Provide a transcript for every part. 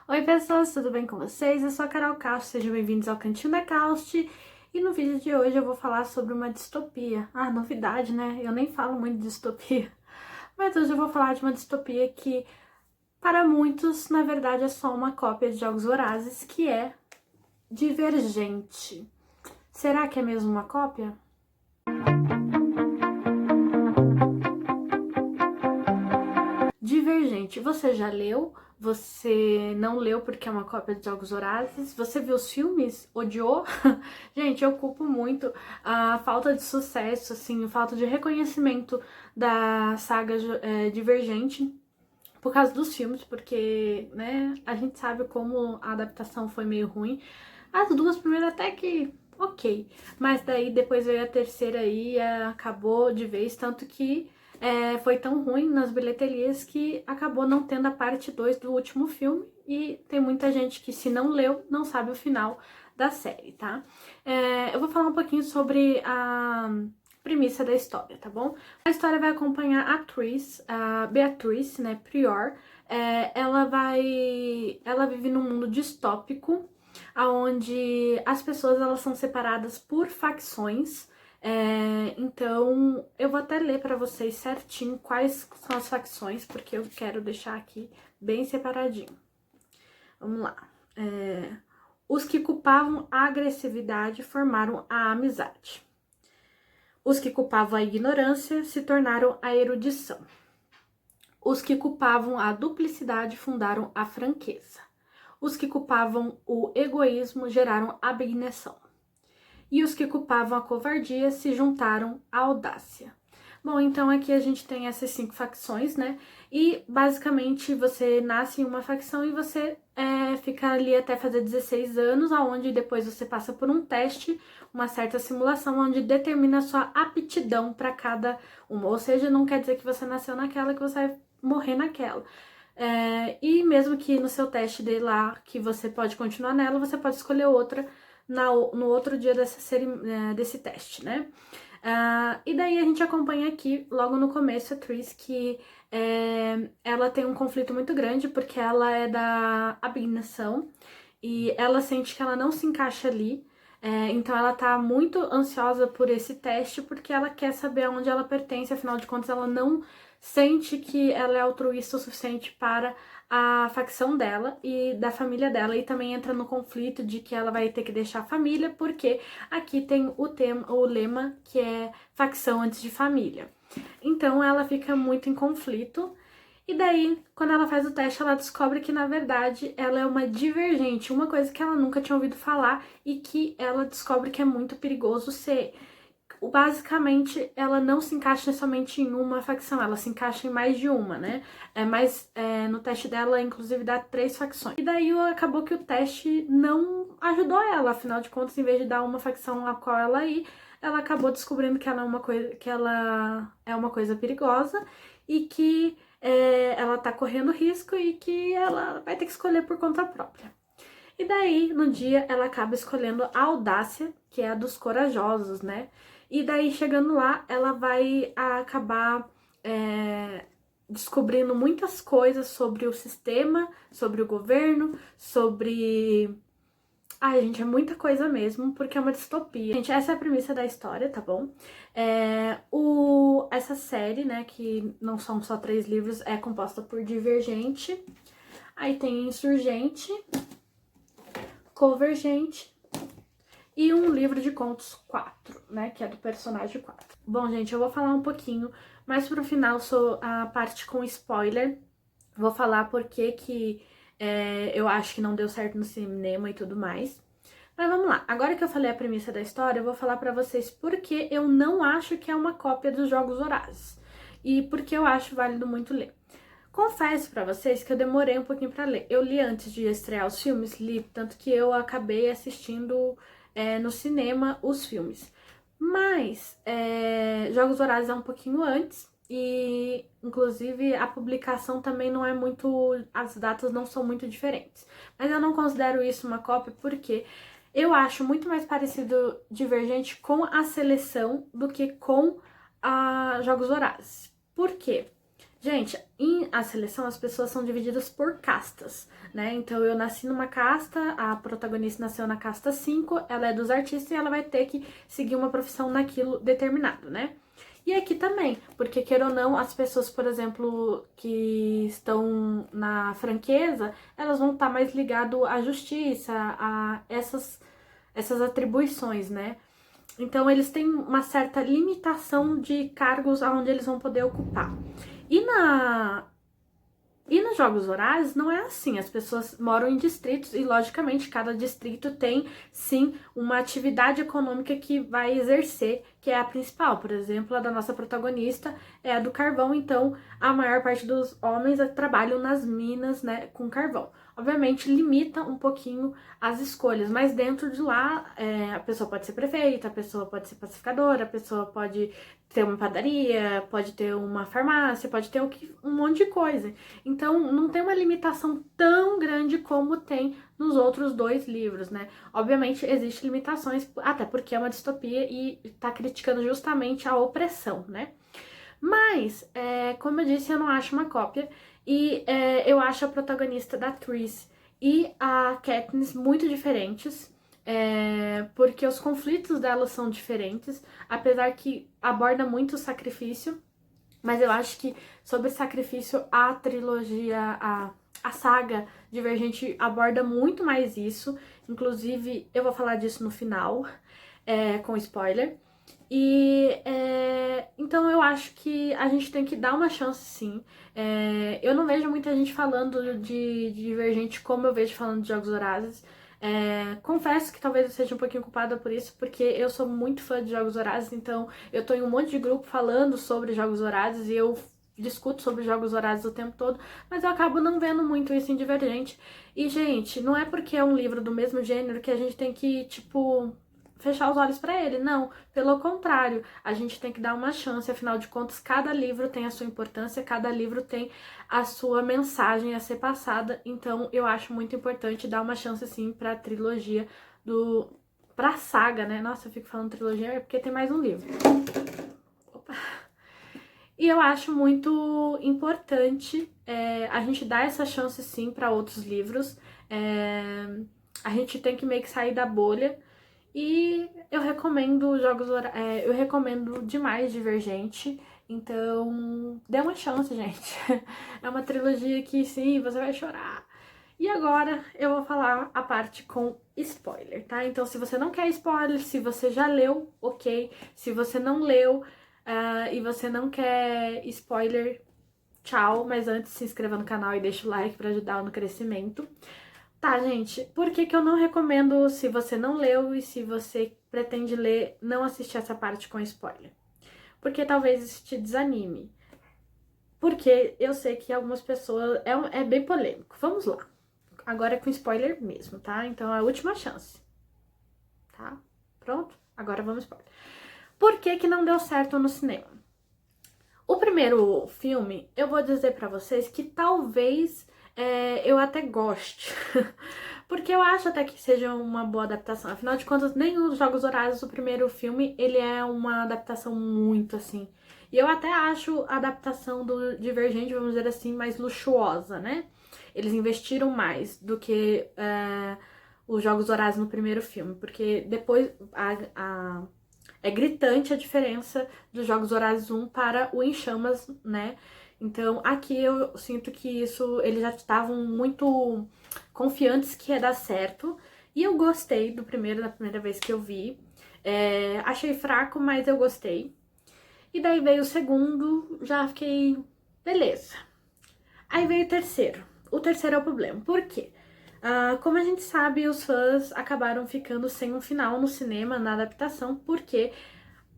Oi pessoas, tudo bem com vocês? Eu sou a Carol Cast, sejam bem-vindos ao Cantinho da Cast. E no vídeo de hoje eu vou falar sobre uma distopia. Ah, novidade, né? Eu nem falo muito de distopia. Mas hoje eu vou falar de uma distopia que, para muitos, na verdade é só uma cópia de Jogos Vorazes, que é Divergente. Será que é mesmo uma cópia? Divergente, você já leu? Você não leu porque é uma cópia de Jogos Vorazes? Você viu os filmes? Odiou? Gente, eu culpo muito a falta de sucesso, assim, a falta de reconhecimento da saga Divergente por causa dos filmes, porque, né, a gente sabe como a adaptação foi meio ruim. As duas primeiras até que ok, mas daí depois veio a terceira aí, acabou de vez, tanto que foi tão ruim nas bilheterias que acabou não tendo a parte 2 do último filme, e tem muita gente que, se não leu, não sabe o final da série, tá? Eu vou falar um pouquinho sobre a premissa da história, tá bom? A história vai acompanhar a atriz, a Beatriz, né, Prior. Ela vive num mundo distópico, onde as pessoas elas são separadas por facções. Então eu vou até ler para vocês certinho quais são as facções, porque eu quero deixar aqui bem separadinho. Vamos lá. Os que culpavam a agressividade formaram a amizade. Os que culpavam a ignorância se tornaram a erudição. Os que culpavam a duplicidade fundaram a franqueza. Os que culpavam o egoísmo geraram abnegação. E os que culpavam a covardia se juntaram à audácia. Bom, então aqui a gente tem essas 5 facções, né? E basicamente você nasce em uma facção e você fica ali até fazer 16 anos, aonde depois você passa por um teste, uma certa simulação, onde determina a sua aptidão para cada uma. Ou seja, não quer dizer que você nasceu naquela que você vai morrer naquela. E mesmo que no seu teste de lá, que você pode continuar nela, você pode escolher outra no outro dia desse teste, né? E daí a gente acompanha aqui, logo no começo, a Tris, que ela tem um conflito muito grande, porque ela é da abnegação e ela sente que ela não se encaixa ali. Então ela tá muito ansiosa por esse teste, porque ela quer saber aonde ela pertence, afinal de contas ela não sente que ela é altruísta o suficiente para a facção dela e da família dela, e também entra no conflito de que ela vai ter que deixar a família, porque aqui tem o lema que é facção antes de família. Então ela fica muito em conflito. E daí, quando ela faz o teste, ela descobre que, na verdade, ela é uma divergente, uma coisa que ela nunca tinha ouvido falar e que ela descobre que é muito perigoso ser. Basicamente, ela não se encaixa somente em uma facção, ela se encaixa em mais de uma, né? Mas no teste dela, inclusive, dá 3 facções. E daí acabou que o teste não ajudou ela, afinal de contas, em vez de dar uma facção a qual ela ir, ela acabou descobrindo que ela é uma coisa perigosa e que ela tá correndo risco e que ela vai ter que escolher por conta própria. E daí, no dia, ela acaba escolhendo a audácia, que é a dos corajosos, né? E daí, chegando lá, ela vai acabar descobrindo muitas coisas sobre o sistema, sobre o governo, sobre... Ai, gente, é muita coisa mesmo, porque é uma distopia. Gente, essa é a premissa da história, tá bom? Essa série, né, que não são só 3 livros, é composta por Divergente, aí tem Insurgente, Convergente e um livro de contos 4, né, que é do personagem 4. Bom, gente, eu vou falar um pouquinho, mas pro final sou a parte com spoiler. Vou falar porque que eu acho que não deu certo no cinema e tudo mais. Mas vamos lá, agora que eu falei a premissa da história, eu vou falar pra vocês porque eu não acho que é uma cópia dos Jogos Vorazes. E porque eu acho válido muito ler. Confesso pra vocês que eu demorei um pouquinho pra ler. Eu li antes de estrear os filmes, li, tanto que eu acabei assistindo no cinema os filmes. Mas Jogos Vorazes é um pouquinho antes e, inclusive, a publicação também não é muito... As datas não são muito diferentes. Mas eu não considero isso uma cópia porque eu acho muito mais parecido Divergente com a Seleção do que com a Jogos Vorazes. Por quê? Gente, a seleção as pessoas são divididas por castas, né? Então eu nasci numa casta, a protagonista nasceu na casta 5, ela é dos artistas e ela vai ter que seguir uma profissão naquilo determinado, né? E aqui também, porque queira ou não, as pessoas, por exemplo, que estão na franqueza, elas vão estar mais ligadas à justiça, a essas atribuições, né? Então eles têm uma certa limitação de cargos aonde eles vão poder ocupar. E nos Jogos Vorazes não é assim, as pessoas moram em distritos e, logicamente, cada distrito tem, sim, uma atividade econômica que vai exercer, que é a principal. Por exemplo, a da nossa protagonista é a do carvão, então a maior parte dos homens trabalham nas minas, né, com carvão. Obviamente, limita um pouquinho as escolhas, mas dentro de lá, a pessoa pode ser prefeita, a pessoa pode ser pacificadora, a pessoa pode ter uma padaria, pode ter uma farmácia, pode ter um monte de coisa. Então, não tem uma limitação tão grande como tem nos outros 2 livros, né? Obviamente, existem limitações, até porque é uma distopia e tá criticando justamente a opressão, né? Mas, como eu disse, eu não acho uma cópia e eu acho a protagonista da Triss e a Katniss muito diferentes, porque os conflitos delas são diferentes, apesar que aborda muito o sacrifício, mas eu acho que sobre sacrifício a trilogia, a saga Divergente aborda muito mais isso, inclusive eu vou falar disso no final, com spoiler. E então eu acho que a gente tem que dar uma chance, sim. Eu não vejo muita gente falando de Divergente como eu vejo falando de Jogos Vorazes. Confesso que talvez eu seja um pouquinho culpada por isso, porque eu sou muito fã de Jogos Vorazes, então eu tô em um monte de grupo falando sobre Jogos Vorazes e eu discuto sobre Jogos Vorazes o tempo todo, mas eu acabo não vendo muito isso em Divergente. E, gente, não é porque é um livro do mesmo gênero que a gente tem que, tipo, fechar os olhos para ele. Não, pelo contrário, a gente tem que dar uma chance, afinal de contas, cada livro tem a sua importância, cada livro tem a sua mensagem a ser passada, então eu acho muito importante dar uma chance, sim, pra trilogia pra saga, né? Nossa, eu fico falando trilogia porque tem mais um livro. Opa. E eu acho muito importante a gente dar essa chance, sim, para outros livros. A gente tem que meio que sair da bolha. E eu recomendo eu recomendo demais Divergente, então dê uma chance, gente. É uma trilogia que sim, você vai chorar. E agora eu vou falar a parte com spoiler, tá? Então se você não quer spoiler, se você já leu, ok. Se você não leu e você não quer spoiler, tchau. Mas antes se inscreva no canal e deixa o like pra ajudar no crescimento. Tá, gente, por que que eu não recomendo, se você não leu e se você pretende ler, não assistir essa parte com spoiler? Porque talvez isso te desanime. Porque eu sei que algumas pessoas... É bem polêmico. Vamos lá. Agora é com spoiler mesmo, tá? Então é a última chance. Tá? Pronto? Agora vamos spoiler. Por que que não deu certo no cinema? O primeiro filme, eu vou dizer pra vocês que talvez eu até goste. Porque eu acho até que seja uma boa adaptação. Afinal de contas, nem os Jogos Vorazes, o primeiro filme, ele é uma adaptação muito assim. E eu até acho a adaptação do Divergente, vamos dizer assim, mais luxuosa, né? Eles investiram mais do que os Jogos Vorazes no primeiro filme. Porque depois é gritante a diferença dos Jogos Vorazes 1 para o Em Chamas, né? Então, aqui eu sinto que isso, eles já estavam muito confiantes que ia dar certo. E eu gostei do primeiro, da primeira vez que eu vi. Achei fraco, mas eu gostei. E daí veio o segundo, já fiquei... beleza. Aí veio o terceiro. O terceiro é o problema. Por quê? Como a gente sabe, os fãs acabaram ficando sem um final no cinema, na adaptação, porque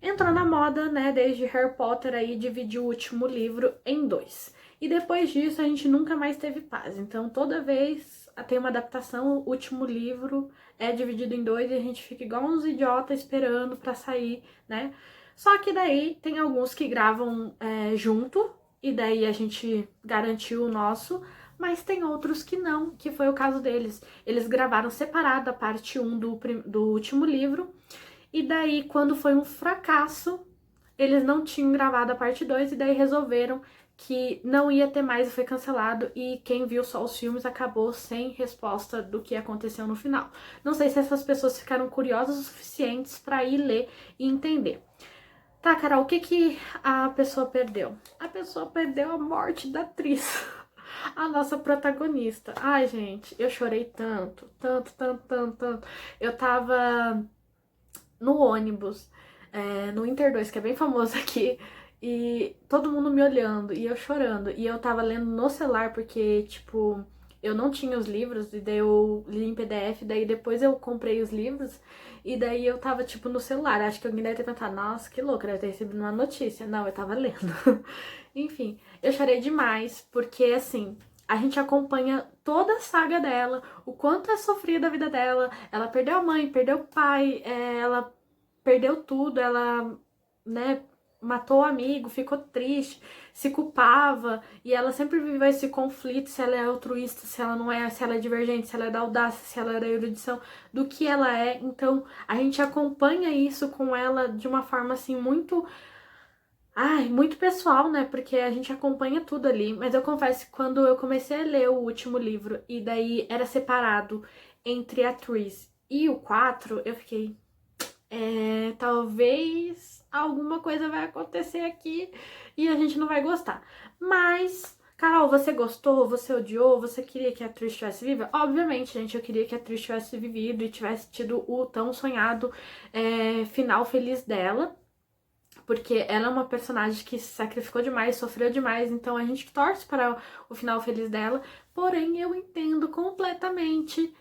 entrou na moda, né, desde Harry Potter aí, dividir o último livro em 2. E depois disso a gente nunca mais teve paz. Então toda vez tem uma adaptação, o último livro é dividido em 2 e a gente fica igual uns idiotas esperando pra sair, né? Só que daí tem alguns que gravam junto, e daí a gente garantiu o nosso, mas tem outros que não, que foi o caso deles. Eles gravaram separado a parte 1 do último livro, e daí, quando foi um fracasso, eles não tinham gravado a parte 2 e daí resolveram que não ia ter mais e foi cancelado, e quem viu só os filmes acabou sem resposta do que aconteceu no final. Não sei se essas pessoas ficaram curiosas o suficientes para ir ler e entender. Tá, Carol, o que que a pessoa perdeu? A pessoa perdeu a morte da atriz, a nossa protagonista. Ai, gente, eu chorei tanto, tanto, tanto, tanto, tanto. Eu tava no ônibus, no Inter 2, que é bem famoso aqui, e todo mundo me olhando, e eu chorando, e eu tava lendo no celular, porque, tipo, eu não tinha os livros, e daí eu li em PDF, daí depois eu comprei os livros, e daí eu tava, tipo, no celular. Acho que alguém deve ter pensado, nossa, que louco, deve ter recebido uma notícia. Não, eu tava lendo. Enfim, eu chorei demais, porque, assim, a gente acompanha toda a saga dela, o quanto é sofrida a vida dela. Ela perdeu a mãe, perdeu o pai, ela perdeu tudo, ela, né, matou o amigo, ficou triste, se culpava, e ela sempre viveu esse conflito, se ela é altruísta, se ela não é, se ela é divergente, se ela é da audácia, se ela é da erudição, do que ela é. Então, a gente acompanha isso com ela de uma forma, assim, muito... Ai, muito pessoal, né? Porque a gente acompanha tudo ali. Mas eu confesso que quando eu comecei a ler o último livro e daí era separado entre a atriz e o 4, eu fiquei, talvez alguma coisa vai acontecer aqui e a gente não vai gostar. Mas, Carol, você gostou? Você odiou? Você queria que a atriz estivesse viva? Obviamente, gente, eu queria que a atriz tivesse vivido e tivesse tido o tão sonhado final feliz dela. Porque ela é uma personagem que se sacrificou demais, sofreu demais, então a gente torce para o final feliz dela. Porém, eu entendo completamente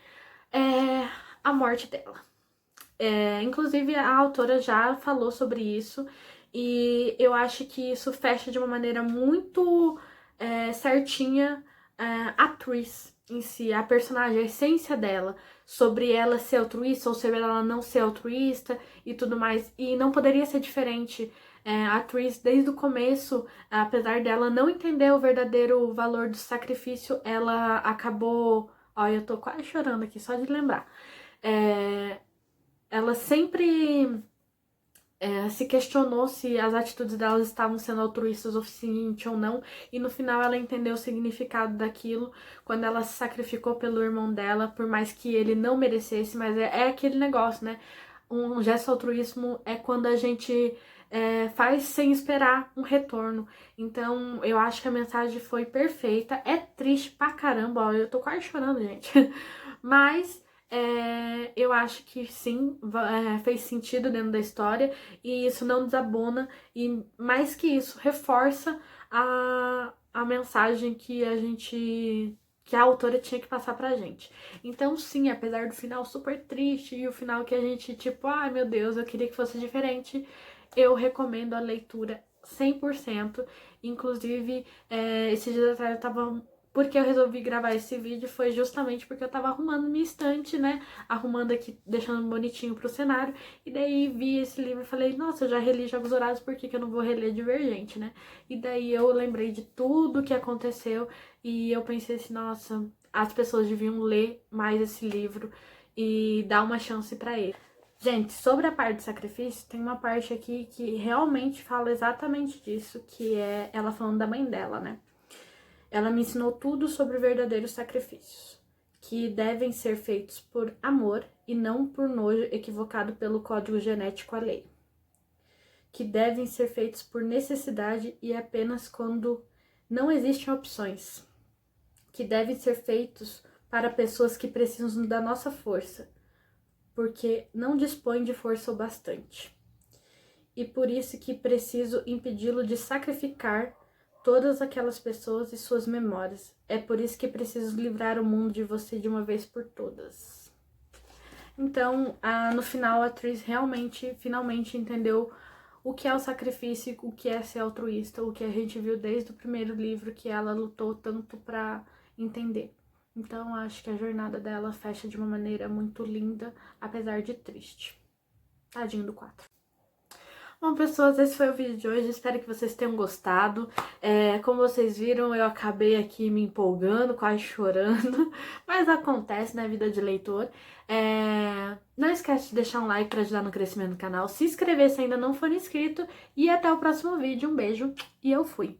a morte dela. Inclusive, a autora já falou sobre isso, e eu acho que isso fecha de uma maneira muito certinha a atriz em si, a personagem, a essência dela, sobre ela ser altruísta ou sobre ela não ser altruísta e tudo mais. E não poderia ser diferente. A atriz, desde o começo, apesar dela não entender o verdadeiro valor do sacrifício, ela acabou. Ó, eu tô quase chorando aqui só de lembrar. Ela sempre se questionou se as atitudes delas estavam sendo altruístas o suficiente ou não, e no final ela entendeu o significado daquilo quando ela se sacrificou pelo irmão dela, por mais que ele não merecesse. Mas é aquele negócio, né? Um gesto altruísmo é quando a gente faz sem esperar um retorno. Então eu acho que a mensagem foi perfeita. É triste pra caramba, ó, eu tô quase chorando, gente. Mas eu acho que sim, fez sentido dentro da história, e isso não desabona, e mais que isso, reforça a mensagem que a autora tinha que passar pra gente. Então, sim, apesar do final super triste e o final que a gente, tipo, ai meu Deus, eu queria que fosse diferente, eu recomendo a leitura 100%. Inclusive, esses dias atrás eu tava... Porque eu resolvi gravar esse vídeo foi justamente porque eu tava arrumando minha estante, né? Arrumando aqui, deixando bonitinho pro cenário. E daí vi esse livro e falei, nossa, eu já reli Jogos Vorazes, por que eu não vou reler Divergente, né? E daí eu lembrei de tudo que aconteceu e eu pensei assim, nossa, as pessoas deviam ler mais esse livro e dar uma chance pra ele. Gente, sobre a parte do sacrifício, tem uma parte aqui que realmente fala exatamente disso, que é ela falando da mãe dela, né? Ela me ensinou tudo sobre verdadeiros sacrifícios, que devem ser feitos por amor e não por nojo equivocado pelo código genético alheio. Que devem ser feitos por necessidade e apenas quando não existem opções. Que devem ser feitos para pessoas que precisam da nossa força, porque não dispõem de força o bastante. E por isso que preciso impedi-lo de sacrificar todas aquelas pessoas e suas memórias. É por isso que preciso livrar o mundo de você de uma vez por todas. Então, no final, a atriz finalmente entendeu o que é o sacrifício, o que é ser altruísta, o que a gente viu desde o primeiro livro que ela lutou tanto pra entender. Então, acho que a jornada dela fecha de uma maneira muito linda, apesar de triste. Tadinho do 4. Bom, pessoas, esse foi o vídeo de hoje, espero que vocês tenham gostado. Como vocês viram, eu acabei aqui me empolgando, quase chorando, mas acontece na vida de leitor. Não esquece de deixar um like para ajudar no crescimento do canal, se inscrever se ainda não for inscrito, e até o próximo vídeo. Um beijo e eu fui!